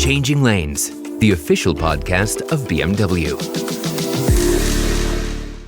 Changing Lanes, the official podcast of BMW.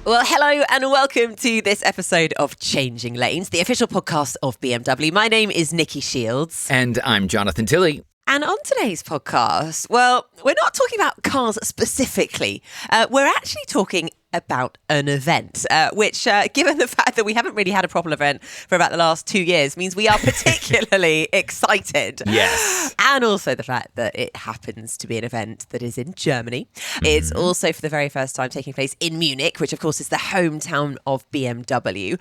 Well, hello and welcome to this episode of Changing Lanes, the official podcast of BMW. My name is Nicki Shields. And I'm Jonathan Tilley. And on today's podcast, well, we're not talking about cars specifically. We're actually talking about an event, which, given the fact that we haven't really had a proper event for about the last 2 years, means we are particularly excited. Yes. And also the fact that it happens to be an event that is in Germany. It's also for the very first time taking place in Munich, which of course is the hometown of BMW.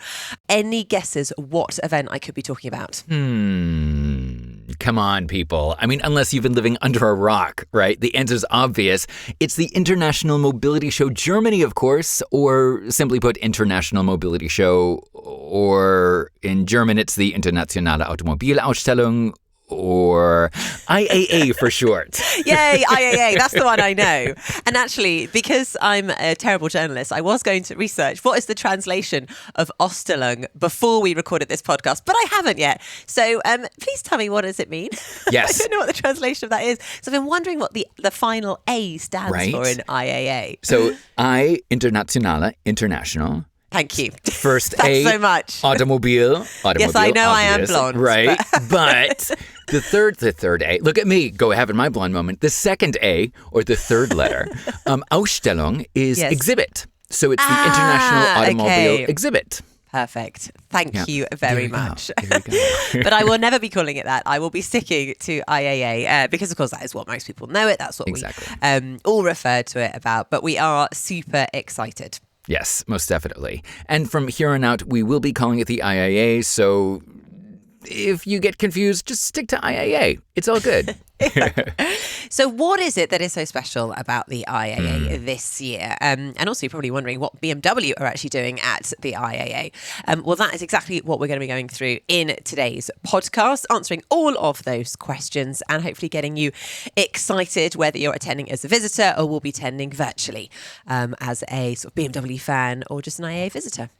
Any guesses what event I could be talking about? Come on, people. I mean, unless you've been living under a rock, right? The answer's obvious. It's the International Mobility Show Germany, of course, or simply put, International Mobility Show, or in German, it's the Internationale Automobilausstellung, or IAA for short. Yay, IAA. That's the one I know. And actually, because I'm a terrible journalist, I was going to research what is the translation of Ausstellung before we recorded this podcast, but I haven't yet. So please tell me, what does it mean? Yes. I don't know what the translation of that is. So I've been wondering what the final A stands for in IAA. So I, Internationale, international. Thank you. First Thanks A, so much. Automobile. Yes, I know, obvious, I am blonde. Right. But the third A, look at me, go having my blonde moment. The second A, or the third letter, Ausstellung is exhibit. So it's the International Automobile Exhibit. Perfect. Thank you very much. But I will never be calling it that. I will be sticking to IAA because, of course, that is what most people know it. That's what we all refer to it about. But we are super excited. Yes, most definitely. And from here on out, we will be calling it the IAA. So if you get confused, just stick to IAA. It's all good. So what is it that is so special about the IAA this year? And also you're probably wondering what BMW are actually doing at the IAA. Well, that is exactly what we're going to be going through in today's podcast, answering all of those questions and hopefully getting you excited, whether you're attending as a visitor or will be attending virtually as a sort of BMW fan or just an IAA visitor.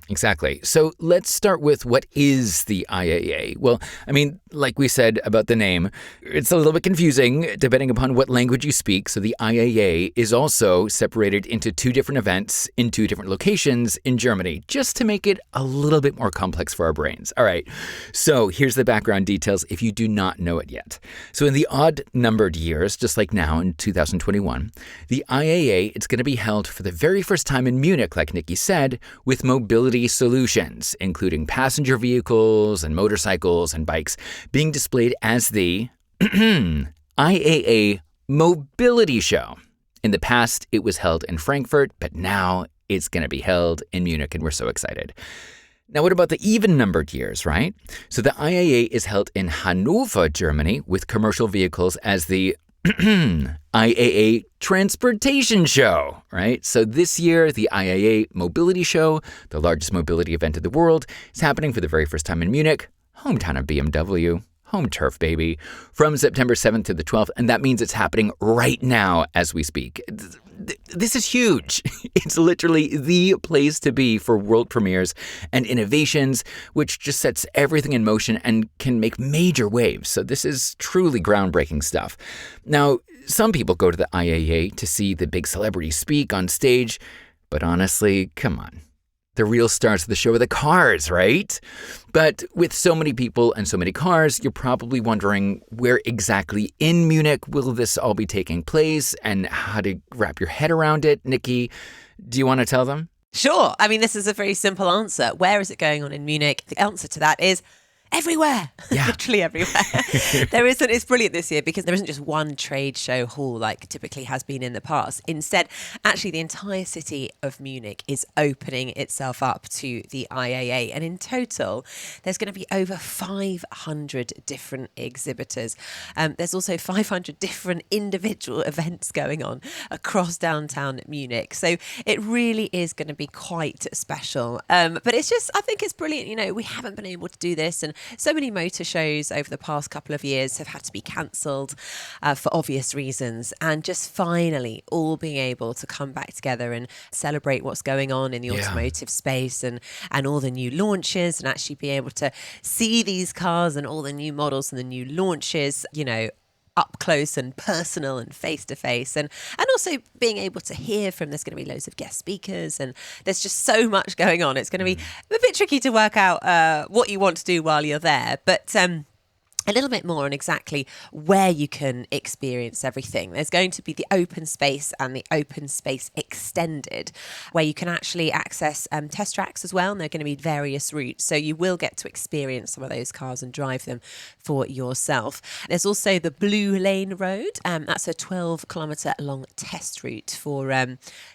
Exactly. So let's start with what is the IAA? Well, I mean, like we said about the name, it's a little bit confusing depending upon what language you speak. So the IAA is also separated into two different events in two different locations in Germany, just to make it a little bit more complex for our brains. All right. So here's the background details if you do not know it yet. So in the odd-numbered years, just like now in 2021, the IAA, it's going to be held for the very first time in Munich, like Nicki said, with mobility solutions, including passenger vehicles and motorcycles and bikes, being displayed as the IAA Mobility Show. In the past, it was held in Frankfurt, but now it's going to be held in Munich, and we're so excited. Now, what about the even-numbered years, right? So the IAA is held in Hanover, Germany, with commercial vehicles as the IAA Transportation Show, right? So this year, the IAA Mobility Show, the largest mobility event in the world, is happening for the very first time in Munich, hometown of BMW, home turf, baby, from September 7th to the 12th. And that means it's happening right now as we speak. This is huge. It's literally the place to be for world premieres and innovations, which just sets everything in motion and can make major waves. So this is truly groundbreaking stuff. Now, some people go to the IAA to see the big celebrities speak on stage, but honestly, come on. The real stars of the show are the cars, right? But with so many people and so many cars, you're probably wondering where exactly in Munich will this all be taking place and how to wrap your head around it. Nicki, do you want to tell them? Sure. I mean, this is a very simple answer. Where is it going on in Munich? The answer to that is everywhere. Yeah. Literally everywhere. It's brilliant this year because there isn't just one trade show hall like typically has been in the past. Instead, actually the entire city of Munich is opening itself up to the IAA. And in total, there's going to be over 500 different exhibitors. There's also 500 different individual events going on across downtown Munich. So it really is going to be quite special. But it's just, I think it's brilliant. You know, we haven't been able to do this, and so many motor shows over the past couple of years have had to be cancelled for obvious reasons, and just finally all being able to come back together and celebrate what's going on in the automotive space and all the new launches, and actually be able to see these cars and all the new models and the new launches, you know, up close and personal and face to face, and also being able to hear from. There's going to be loads of guest speakers, and there's just so much going on. It's going to be a bit tricky to work out what you want to do while you're there, but a little bit more on exactly where you can experience everything. There's going to be the open space and the open space extended, where you can actually access test tracks as well, and there are going to be various routes. So you will get to experience some of those cars and drive them for yourself. There's also the Blue Lane Road. That's a 12-kilometre long test route for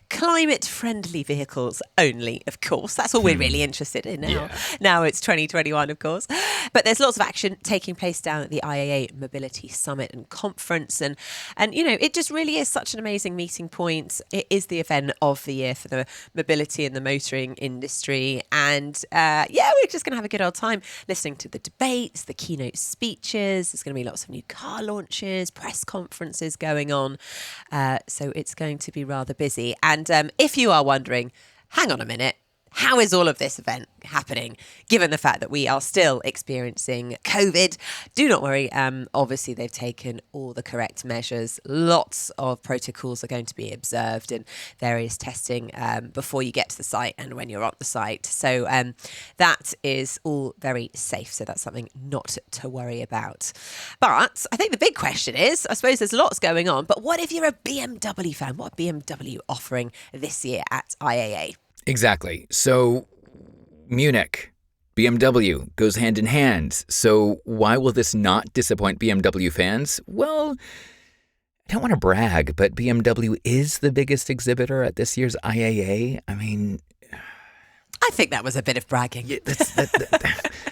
climate-friendly vehicles only, of course. That's all we're really interested in now. Yeah. Now it's 2021, of course. But there's lots of action taking place down at the IAA Mobility Summit and Conference. And it just really is such an amazing meeting point. It is the event of the year for the mobility and the motoring industry. And we're just going to have a good old time listening to the debates, the keynote speeches. There's going to be lots of new car launches, press conferences going on. So it's going to be rather busy. And if you are wondering, hang on a minute, how is all of this event happening, given the fact that we are still experiencing COVID? Do not worry. Obviously, they've taken all the correct measures. Lots of protocols are going to be observed and various testing before you get to the site and when you're on the site. So that is all very safe. So that's something not to worry about. But I think the big question is, I suppose there's lots going on, but what if you're a BMW fan? What are BMW offering this year at IAA? Exactly. So Munich, BMW goes hand in hand. So why will this not disappoint BMW fans? Well, I don't want to brag, but BMW is the biggest exhibitor at this year's IAA. I mean, I think that was a bit of bragging. Yeah,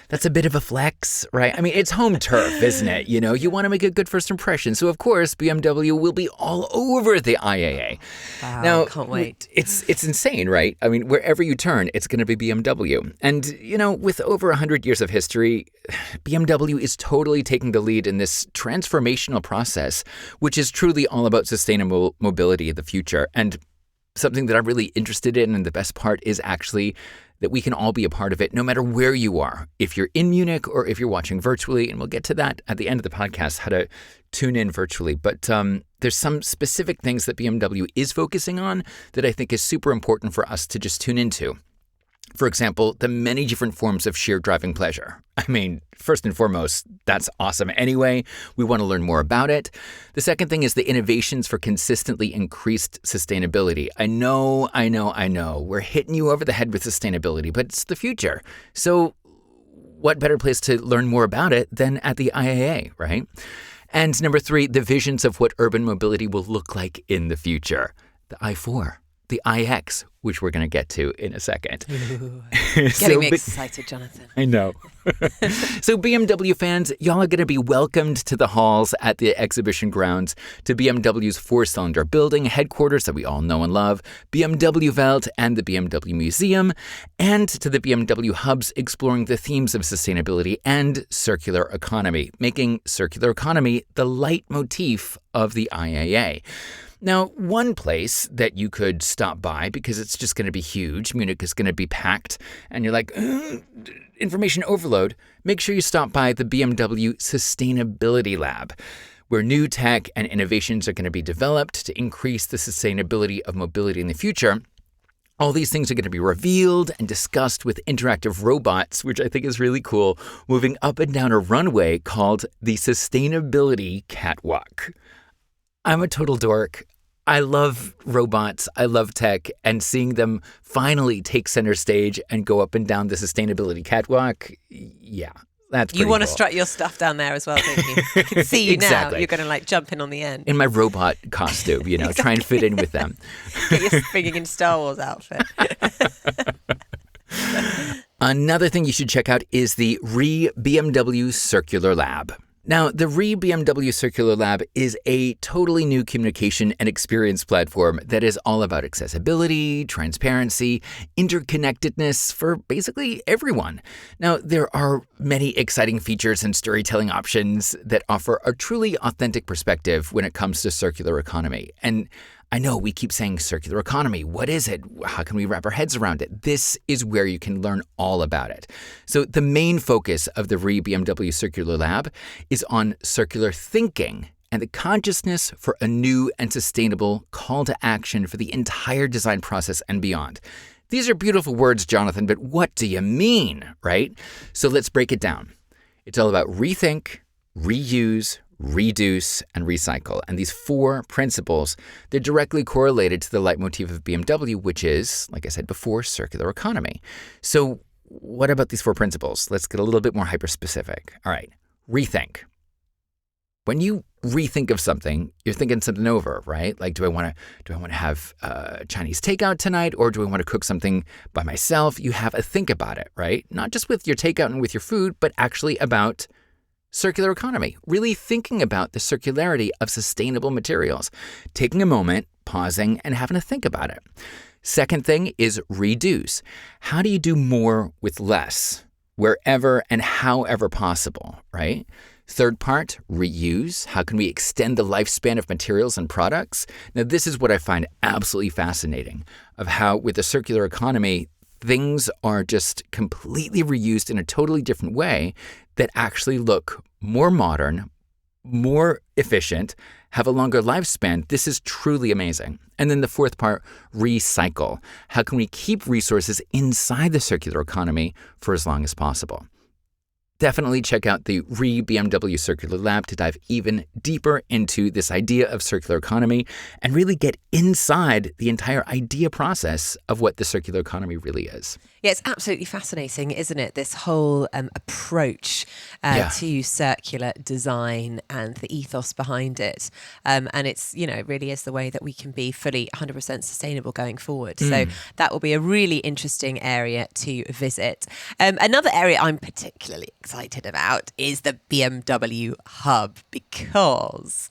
that's a bit of a flex, right? I mean, it's home turf, isn't it? You know, you want to make a good first impression. So, of course, BMW will be all over the IAA. Wow, now, can't wait. It's insane, right? I mean, wherever you turn, it's going to be BMW. And, with over 100 years of history, BMW is totally taking the lead in this transformational process, which is truly all about sustainable mobility in the future. And something that I'm really interested in, and the best part is actually that we can all be a part of it no matter where you are, if you're in Munich or if you're watching virtually. And we'll get to that at the end of the podcast, how to tune in virtually. But there's some specific things that BMW is focusing on that I think is super important for us to just tune into. For example, the many different forms of sheer driving pleasure. I mean, first and foremost, that's awesome anyway. We want to learn more about it. The second thing is the innovations for consistently increased sustainability. I know. We're hitting you over the head with sustainability, but it's the future. So what better place to learn more about it than at the IAA, right? And number 3, the visions of what urban mobility will look like in the future. The i4. The iX, which we're going to get to in a second. Getting me excited, Jonathan. I know. So BMW fans, y'all are going to be welcomed to the halls at the exhibition grounds, to BMW's 4-cylinder building headquarters that we all know and love, BMW Welt and the BMW Museum, and to the BMW Hubs exploring the themes of sustainability and circular economy, making circular economy the leitmotif of the IAA. Now, one place that you could stop by, because it's just going to be huge, Munich is going to be packed, and you're like, information overload, make sure you stop by the BMW Sustainability Lab, where new tech and innovations are going to be developed to increase the sustainability of mobility in the future. All these things are going to be revealed and discussed with interactive robots, which I think is really cool, moving up and down a runway called the Sustainability Catwalk. I'm a total dork. I love robots. I love tech, and seeing them finally take center stage and go up and down the sustainability catwalk. Yeah, that's pretty You want cool. to strut your stuff down there as well, don't you? I can see you Exactly. now. You're going to like jump in on the end. In my robot costume, try and fit in with them. Get your frigging in Star Wars outfit. Another thing you should check out is the BMW Circular Lab. Now, the BMW Circular Lab is a totally new communication and experience platform that is all about accessibility, transparency, interconnectedness for basically everyone. Now, there are many exciting features and storytelling options that offer a truly authentic perspective when it comes to circular economy. And I know we keep saying circular economy. What is it? How can we wrap our heads around it? This is where you can learn all about it. So the main focus of the BMW Circular Lab is on circular thinking and the consciousness for a new and sustainable call to action for the entire design process and beyond. These are beautiful words, Jonathan, but what do you mean, right? So let's break it down. It's all about rethink, reuse, reduce, and recycle. And these 4 principles, they're directly correlated to the leitmotif of BMW, which is, like I said before, circular economy. So what about these 4 principles? Let's get a little bit more hyper-specific. All right, rethink. When you rethink of something, you're thinking something over, right? Like, do I want to have Chinese takeout tonight, or do I want to cook something by myself? You have a think about it, right? Not just with your takeout and with your food, but actually about circular economy, really thinking about the circularity of sustainable materials, taking a moment, pausing, and having to think about it. Second thing is reduce. How do you do more with less, wherever and however possible, right? Third part, reuse. How can we extend the lifespan of materials and products? Now, this is what I find absolutely fascinating, of how with the circular economy, things are just completely reused in a totally different way that actually look more modern, more efficient, have a longer lifespan. This is truly amazing. And then the fourth part, recycle. How can we keep resources inside the circular economy for as long as possible? Definitely check out the BMW Circular Lab to dive even deeper into this idea of circular economy and really get inside the entire idea process of what the circular economy really is. Yeah, it's absolutely fascinating, isn't it? This whole approach to circular design and the ethos behind it. And it's, really is the way that we can be fully 100% sustainable going forward. So that will be a really interesting area to visit. Another area I'm particularly excited about is the BMW Hub, because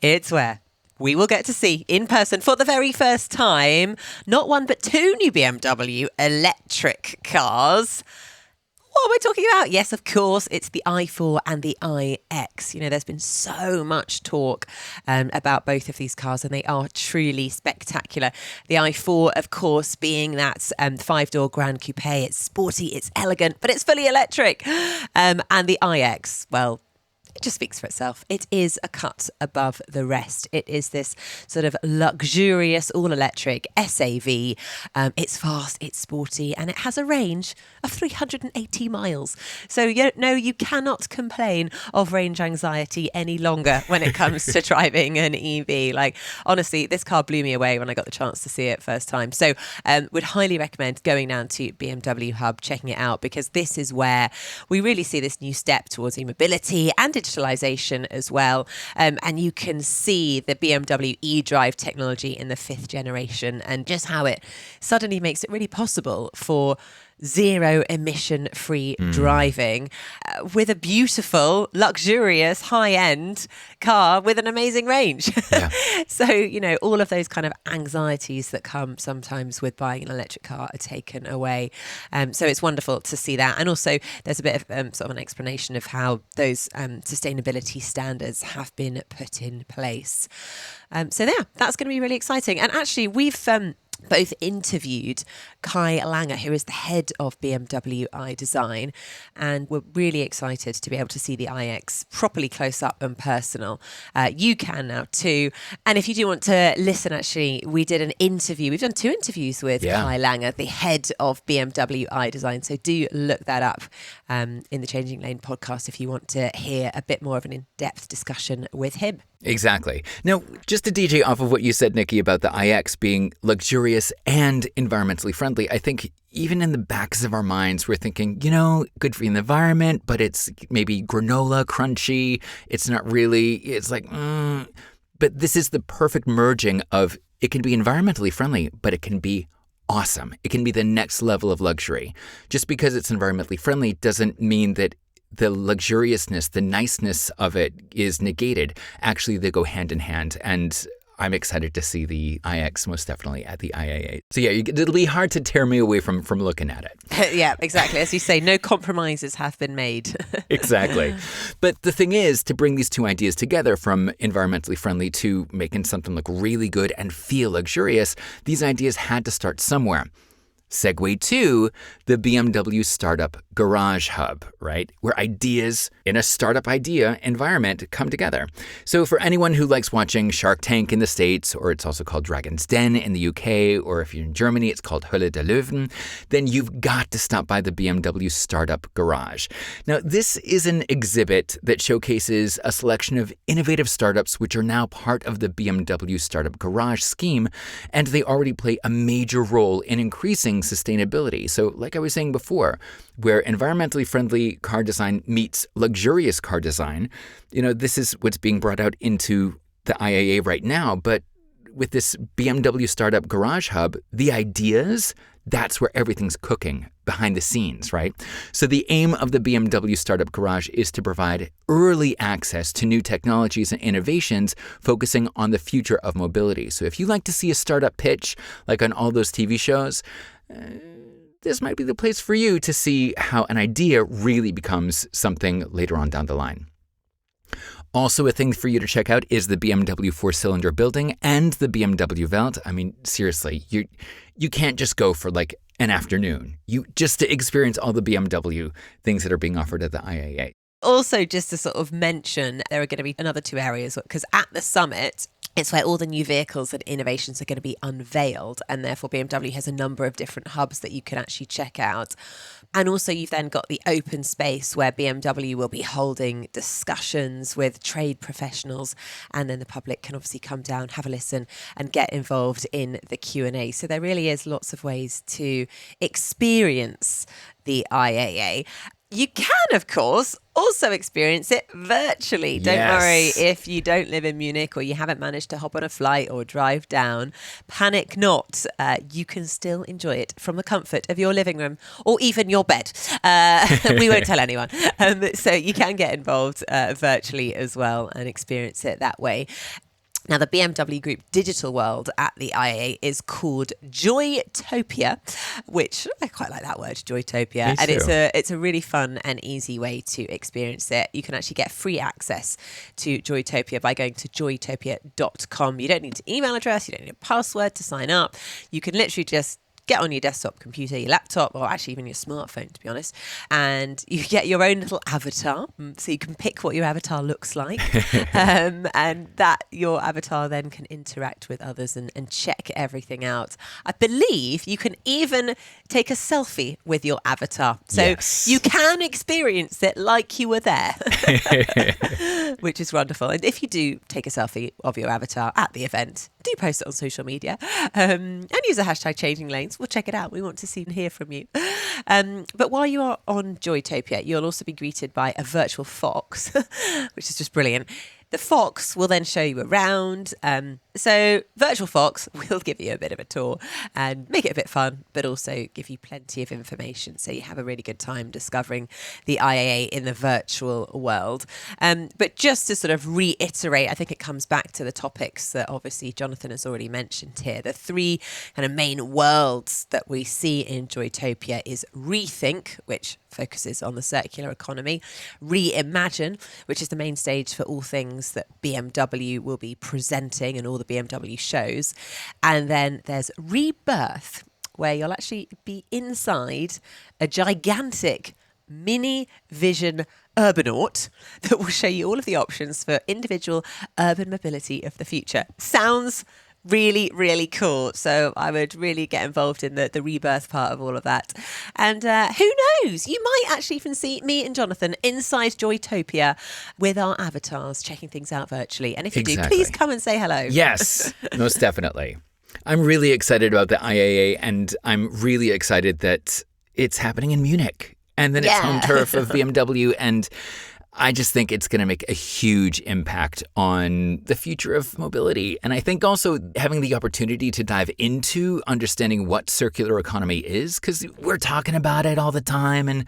it's where we will get to see in person for the very first time, not 1 but 2 new BMW electric cars. What am I talking about? Yes, of course, it's the i4 and the iX. There's been so much talk about both of these cars, and they are truly spectacular. The i4, of course, being that 5-door Grand Coupe. It's sporty, it's elegant, but it's fully electric. And the iX, well, it just speaks for itself. It is a cut above the rest. It is this sort of luxurious, all-electric SAV. It's fast, it's sporty, and it has a range of 380 miles. So, you cannot complain of range anxiety any longer when it comes to driving an EV. Like, honestly, this car blew me away when I got the chance to see it first time. So, would highly recommend going down to BMW Hub, checking it out, because this is where we really see this new step towards e-mobility and digitalization as well. And you can see the BMW eDrive technology in the 5th generation and just how it suddenly makes it really possible for zero emission free driving with a beautiful, luxurious, high-end car with an amazing range. Yeah. So, all of those kind of anxieties that come sometimes with buying an electric car are taken away. So it's wonderful to see that. And also there's a bit of sort of an explanation of how those sustainability standards have been put in place. So that's going to be really exciting. And actually we've both interviewed Kai Langer, who is the head of BMW iDesign, and we're really excited to be able to see the iX properly close up and personal. You can now too. And if you do want to listen, actually, we did an interview. We've done 2 interviews with Kai Langer, the head of BMW iDesign. So do look that up in the Changing Lane podcast if you want to hear a bit more of an in-depth discussion with him. Exactly. Now, just to DJ off of what you said, Nicki, about the iX being luxurious and environmentally friendly, I think even in the backs of our minds, we're thinking, good for the environment, but it's maybe granola crunchy. It's not really, it's like, But this is the perfect merging of it can be environmentally friendly, but it can be awesome. It can be the next level of luxury. Just because it's environmentally friendly doesn't mean that the luxuriousness, the niceness of it is negated. Actually, they go hand in hand. And I'm excited to see the iX most definitely at the IAA. So it'll be hard to tear me away from looking at it. Yeah, exactly. As you say, no compromises have been made. Exactly. But the thing is, to bring these 2 ideas together, from environmentally friendly to making something look really good and feel luxurious, these ideas had to start somewhere. Segue to the BMW Startup Garage Hub, right? Where ideas in a startup idea environment come together. So for anyone who likes watching Shark Tank in the States, or it's also called Dragon's Den in the UK, or if you're in Germany, it's called Höhle der Löwen, then you've got to stop by the BMW Startup Garage. Now, this is an exhibit that showcases a selection of innovative startups which are now part of the BMW Startup Garage scheme, and they already play a major role in increasing sustainability. So like I was saying before, where environmentally friendly car design meets luxurious car design, this is what's being brought out into the IAA right now. But with this BMW Startup Garage Hub, the ideas, that's where everything's cooking behind the scenes, right? So the aim of the BMW Startup Garage is to provide early access to new technologies and innovations focusing on the future of mobility. So if you like to see a startup pitch, like on all those TV shows, this might be the place for you to see how an idea really becomes something later on down the line. Also, a thing for you to check out is the BMW four-cylinder building and the BMW Welt. I mean, seriously, you can't just go for like an afternoon. Just to experience all the BMW things that are being offered at the IAA. Also, just to sort of mention, there are going to be another two areas, because at the summit, it's where all the new vehicles and innovations are going to be unveiled, and therefore BMW has a number of different hubs that you can actually check out. And also you've then got the open space where BMW will be holding discussions with trade professionals, and then the public can obviously come down, have a listen and get involved in the Q&A. So there really is lots of ways to experience the IAA. You can, of course, also experience it virtually. Don't worry if you don't live in Munich or you haven't managed to hop on a flight or drive down. Panic not. You can still enjoy it from the comfort of your living room or even your bed. We won't tell anyone. So you can get involved virtually as well and experience it that way. Now, the BMW Group digital world at the IAA is called JOYTOPIA, which I quite like that word, JOYTOPIA. Me and too. it's a really fun and easy way to experience it. You can actually get free access to JOYTOPIA by going to joytopia.com. You don't need an email address, you don't need a password to sign up. You can literally just get on your desktop computer, your laptop, or actually even your smartphone, to be honest, and you get your own little avatar. So you can pick what your avatar looks like, and that your avatar then can interact with others and check everything out. I believe you can even take a selfie with your avatar. So you can experience it like you were there, which is wonderful. And if you do take a selfie of your avatar at the event, do post it on social media and use the hashtag Changing Lanes. We'll check it out. We want to see and hear from you. But while you are on JOYTOPIA, you'll also be greeted by a virtual fox, which is just brilliant. The fox will then show you around. So Virtual Fox will give you a bit of a tour and make it a bit fun, but also give you plenty of information. So you have a really good time discovering the IAA in the virtual world. But just to sort of reiterate, I think it comes back to the topics that obviously Jonathan has already mentioned here. The three kind of main worlds that we see in JOYTOPIA is Rethink, which focuses on the circular economy, Reimagine, which is the main stage for all things that BMW will be presenting and all the BMW shows. And then there's Rebirth, where you'll actually be inside a gigantic mini vision Urbanaut that will show you all of the options for individual urban mobility of the future. Sounds really, really cool. So I would really get involved in the rebirth part of all of that. And who knows? You might actually even see me and Jonathan inside JOYTOPIA with our avatars, checking things out virtually. And if you do, please come and say hello. Yes, most definitely. I'm really excited about the IAA, and I'm really excited that it's happening in Munich. And then it's home turf of BMW, and I just think it's going to make a huge impact on the future of mobility. And I think also having the opportunity to dive into understanding what circular economy is, because we're talking about it all the time and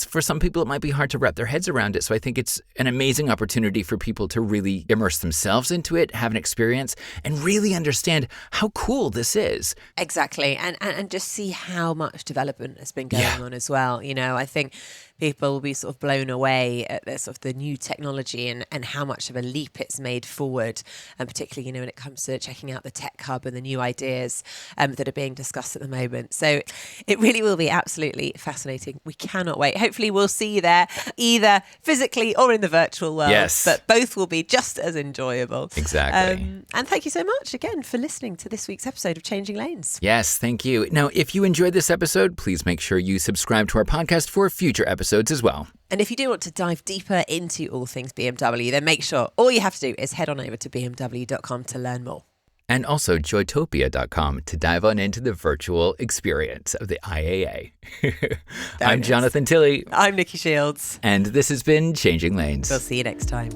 for some people, it might be hard to wrap their heads around it. So I think it's an amazing opportunity for people to really immerse themselves into it, have an experience, and really understand how cool this is. Exactly. And just see how much development has been going on as well. I think people will be sort of blown away at the new technology and how much of a leap it's made forward, and particularly, when it comes to checking out the tech hub and the new ideas that are being discussed at the moment. So it really will be absolutely fascinating. We cannot wait. Hopefully we'll see you there, either physically or in the virtual world. Yes. But both will be just as enjoyable. Exactly. And thank you so much again for listening to this week's episode of Changing Lanes. Yes, thank you. Now, if you enjoyed this episode, please make sure you subscribe to our podcast for future episodes as well. And if you do want to dive deeper into all things BMW, then make sure all you have to do is head on over to bmw.com to learn more. And also JOYTOPIA.com to dive on into the virtual experience of the IAA. I'm Jonathan Tilley. I'm Nicki Shields. And this has been Changing Lanes. We'll see you next time.